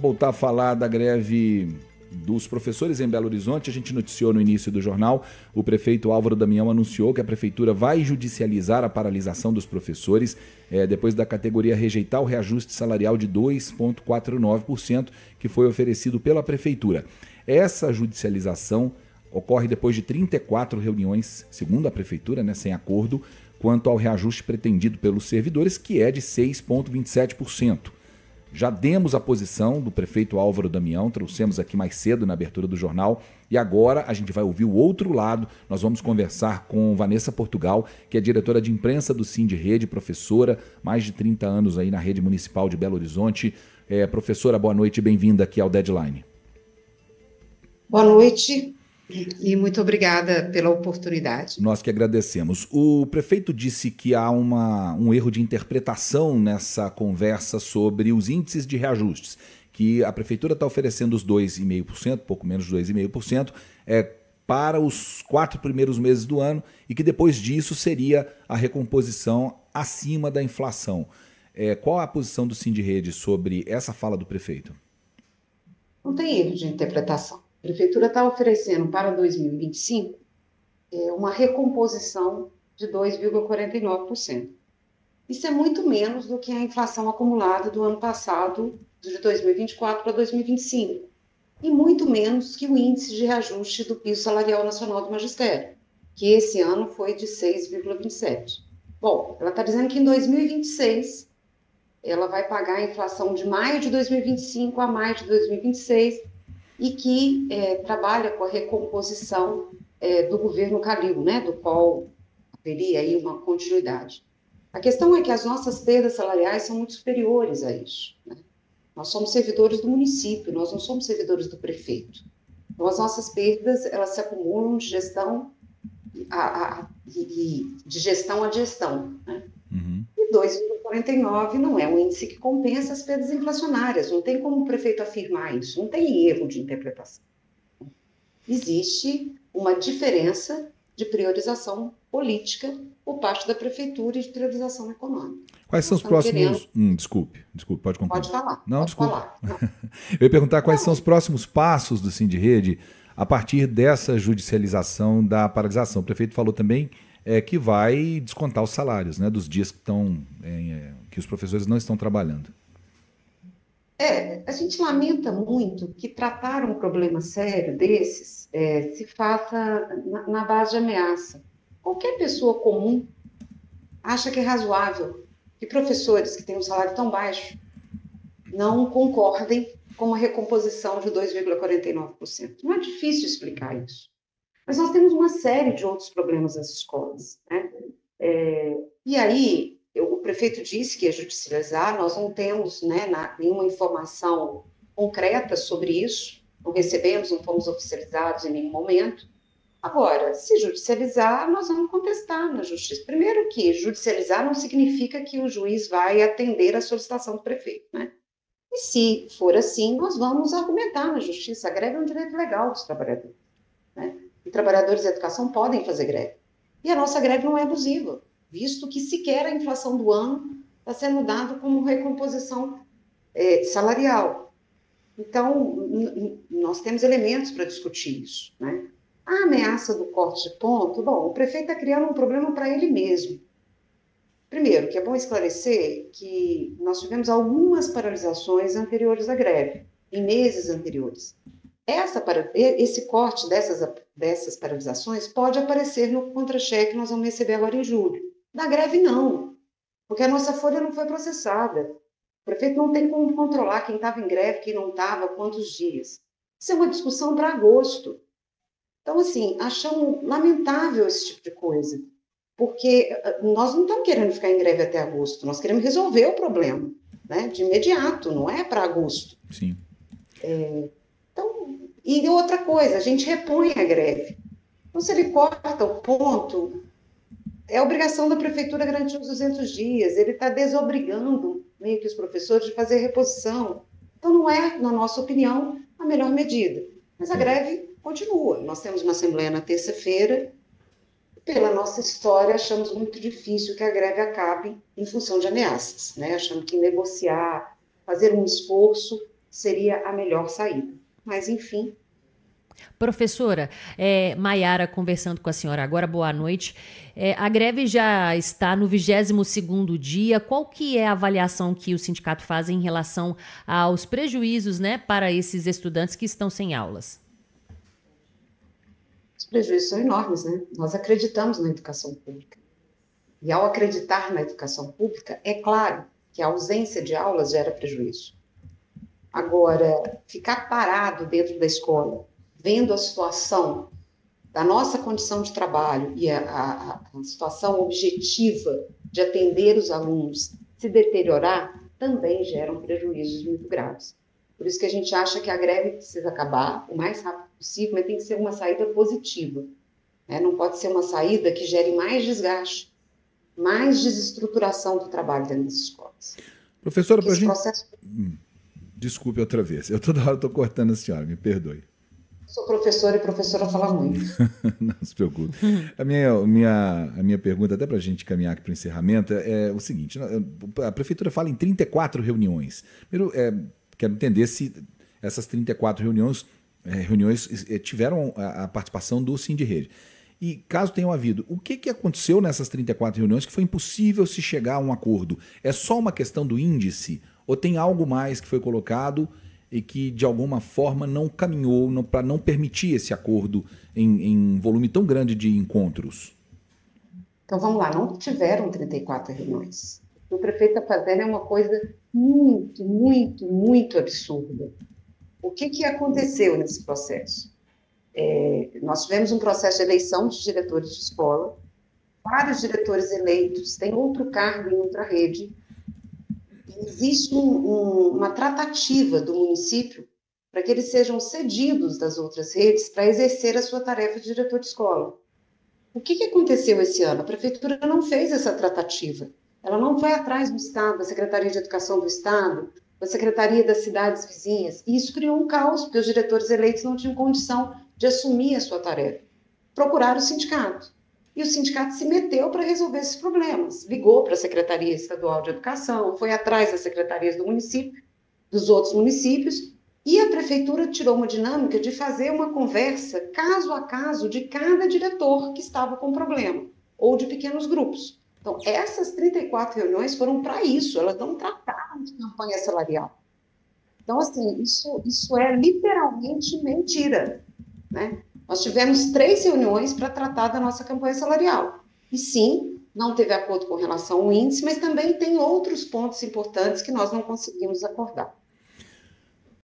Voltar a falar da greve dos professores em Belo Horizonte. A gente noticiou no início do jornal, o prefeito Álvaro Damião anunciou que a prefeitura vai judicializar a paralisação dos professores depois da categoria rejeitar o reajuste salarial de 2,49% que foi oferecido pela prefeitura. Essa judicialização ocorre depois de 34 reuniões, segundo a prefeitura, sem acordo, quanto ao reajuste pretendido pelos servidores, que é de 6,27%. Já demos a posição do prefeito Álvaro Damião, trouxemos aqui mais cedo na abertura do jornal, e agora a gente vai ouvir o outro lado. Nós vamos conversar com Vanessa Portugal, que é diretora de imprensa do Sindirrede, professora, mais de 30 anos aí na rede municipal de Belo Horizonte. Professora, boa noite e bem-vinda aqui ao Deadline. Boa noite e muito obrigada pela oportunidade. Nós que agradecemos. O prefeito disse que há um erro de interpretação nessa conversa sobre os índices de reajustes, que a prefeitura está oferecendo os 2,5%, pouco menos de 2,5%, para os 4 primeiros meses do ano, e que depois disso seria a recomposição acima da inflação. Qual a posição do Sindirrede sobre essa fala do prefeito? Não tem erro de interpretação. A prefeitura está oferecendo para 2025 uma recomposição de 2,49%. Isso é muito menos do que a inflação acumulada do ano passado, de 2024 para 2025, e muito menos que o índice de reajuste do piso salarial nacional do magistério, que esse ano foi de 6,27%. Bom, ela está dizendo que em 2026 ela vai pagar a inflação de maio de 2025 a maio de 2026, e que trabalha com a recomposição do governo Calil, do qual haveria aí uma continuidade. A questão é que as nossas perdas salariais são muito superiores a isso. Nós somos servidores do município, nós não somos servidores do prefeito. Então, as nossas perdas, elas se acumulam de gestão de gestão a gestão. E 2,49 não é um índice que compensa as perdas inflacionárias, não tem como o prefeito afirmar isso, não tem erro de interpretação. Existe uma diferença de priorização política por parte da prefeitura e de priorização econômica. Quais são os próximos... Desculpe, pode concluir. Pode falar. Não, pode desculpe. Falar. Não. Eu ia perguntar quais são os próximos passos do Sindirrede a partir dessa judicialização da paralisação. O prefeito falou também que vai descontar os salários, dos dias que os professores não estão trabalhando. A gente lamenta muito que tratar um problema sério desses se faça na base de ameaça. Qualquer pessoa comum acha que é razoável que professores que têm um salário tão baixo não concordem com uma recomposição de 2,49%. Não é difícil explicar isso. Mas nós temos uma série de outros problemas nas escolas. E aí, o prefeito disse que ia judicializar, nós não temos nenhuma informação concreta sobre isso, não recebemos, não fomos oficializados em nenhum momento. Agora, se judicializar, nós vamos contestar na justiça. Primeiro que judicializar não significa que o juiz vai atender a solicitação do prefeito, E se for assim, nós vamos argumentar na justiça. A greve é um direito legal dos trabalhadores, E trabalhadores da educação podem fazer greve. E a nossa greve não é abusiva, visto que sequer a inflação do ano está sendo dada como recomposição salarial. Então, nós temos elementos para discutir isso, A ameaça do corte de ponto, bom, o prefeito está criando um problema para ele mesmo. Primeiro, que é bom esclarecer que nós tivemos algumas paralisações anteriores à greve, em meses anteriores. Esse corte dessas paralisações pode aparecer no contra-cheque que nós vamos receber agora em julho. Da greve, não, porque a nossa folha não foi processada. O prefeito não tem como controlar quem estava em greve, quem não estava, quantos dias. Isso é uma discussão para agosto. Então, assim, achamos lamentável esse tipo de coisa, porque nós não estamos querendo ficar em greve até agosto, nós queremos resolver o problema, de imediato, não é para agosto. Sim. E outra coisa, a gente repõe a greve. Então, se ele corta o ponto, é obrigação da prefeitura garantir os 200 dias, ele está desobrigando meio que os professores de fazer reposição. Então, não é, na nossa opinião, a melhor medida. Mas a greve continua. Nós temos uma assembleia na terça-feira. Pela nossa história, achamos muito difícil que a greve acabe em função de ameaças, Achamos que negociar, fazer um esforço seria a melhor saída. Mas, enfim. Professora, Maiara conversando com a senhora agora, boa noite. A greve já está no 22º dia. Qual que é a avaliação que o sindicato faz em relação aos prejuízos, né, para esses estudantes que estão sem aulas? Os prejuízos são enormes, né? Nós acreditamos na educação pública. E ao acreditar na educação pública, é claro que a ausência de aulas gera prejuízo. Agora, ficar parado dentro da escola, vendo a situação da nossa condição de trabalho e a situação objetiva de atender os alunos se deteriorar, também geram prejuízos muito graves. Por isso que a gente acha que a greve precisa acabar o mais rápido possível, mas tem que ser uma saída positiva, né? Não pode ser uma saída que gere mais desgaste, mais desestruturação do trabalho dentro das escolas. Professora, para a gente... processo... Desculpe outra vez, eu toda hora estou cortando a senhora, me perdoe. Sou professora e professora fala muito. Não se preocupe. A minha pergunta, até para a gente caminhar aqui para o encerramento, é o seguinte: a prefeitura fala em 34 reuniões. Primeiro, quero entender se essas 34 reuniões tiveram a participação do Sindirrede. E caso tenham havido, o que aconteceu nessas 34 reuniões que foi impossível se chegar a um acordo? É só uma questão do índice? Ou tem algo mais que foi colocado e que, de alguma forma, não caminhou para não permitir esse acordo em volume tão grande de encontros? Então, vamos lá, não tiveram 34 reuniões. O que o prefeito está fazendo é uma coisa muito, muito, muito absurda. O que aconteceu nesse processo? Nós tivemos um processo de eleição de diretores de escola, vários diretores eleitos têm outro cargo em outra rede. Existe uma tratativa do município para que eles sejam cedidos das outras redes para exercer a sua tarefa de diretor de escola. O que aconteceu esse ano? A prefeitura não fez essa tratativa. Ela não foi atrás do Estado, da Secretaria de Educação do Estado, da Secretaria das cidades vizinhas. E isso criou um caos, porque os diretores eleitos não tinham condição de assumir a sua tarefa. Procuraram o sindicato. E o sindicato se meteu para resolver esses problemas. Ligou para a Secretaria Estadual de Educação, foi atrás das secretarias do município, dos outros municípios, e a prefeitura tirou uma dinâmica de fazer uma conversa caso a caso de cada diretor que estava com problema, ou de pequenos grupos. Então, essas 34 reuniões foram para isso, elas não trataram de campanha salarial. Então, assim, isso é literalmente mentira, né? Nós tivemos 3 reuniões para tratar da nossa campanha salarial. E sim, não teve acordo com relação ao índice, mas também tem outros pontos importantes que nós não conseguimos acordar.